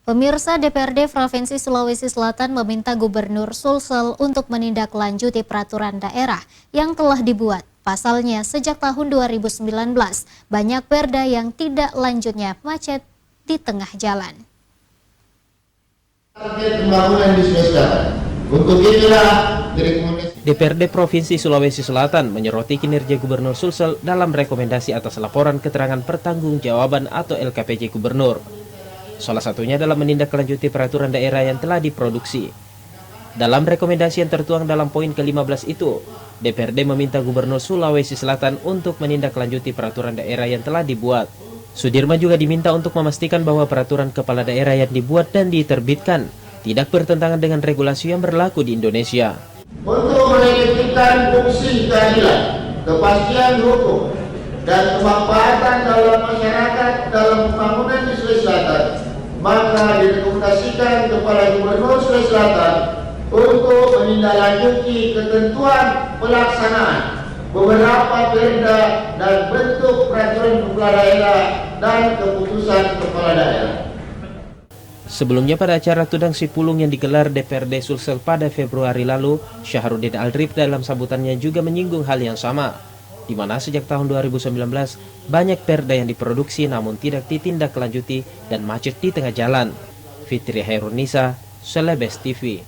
Pemirsa, DPRD Provinsi Sulawesi Selatan meminta Gubernur Sulsel untuk menindaklanjuti peraturan daerah yang telah dibuat. Pasalnya, sejak tahun 2019, banyak perda yang tidak lanjutnya macet di tengah jalan. Pembangunan di Sulawesi Selatan. Untuk inilah DPRD Provinsi Sulawesi Selatan menyoroti kinerja Gubernur Sulsel dalam rekomendasi atas laporan keterangan pertanggungjawaban atau LKPJ Gubernur. Salah satunya dalam menindaklanjuti peraturan daerah yang telah diproduksi. Dalam rekomendasi yang tertuang dalam poin ke-15 itu, DPRD meminta Gubernur Sulawesi Selatan untuk menindaklanjuti peraturan daerah yang telah dibuat. Sudirman juga diminta untuk memastikan bahwa peraturan kepala daerah yang dibuat dan diterbitkan tidak bertentangan dengan regulasi yang berlaku di Indonesia. Untuk menegakkan fungsi keadilan, kepastian hukum, dan kemanfaatan dalam masyarakat dalam pembangunan di Sulawesi Selatan, maka direkomendasikan kepada Gubernur Sulawesi Selatan untuk menindaklanjuti ketentuan pelaksanaan beberapa perda dan bentuk peraturan kepala daerah dan keputusan kepala daerah. Sebelumnya pada acara Tudang Sipulung yang digelar DPRD Sulsel pada Februari lalu, Syahrudin Aldrip dalam sambutannya juga menyinggung hal yang sama, di mana sejak tahun 2019 banyak perda yang diproduksi namun tidak ditindaklanjuti dan macet di tengah jalan. Fitri Hairunisa, Celebes TV.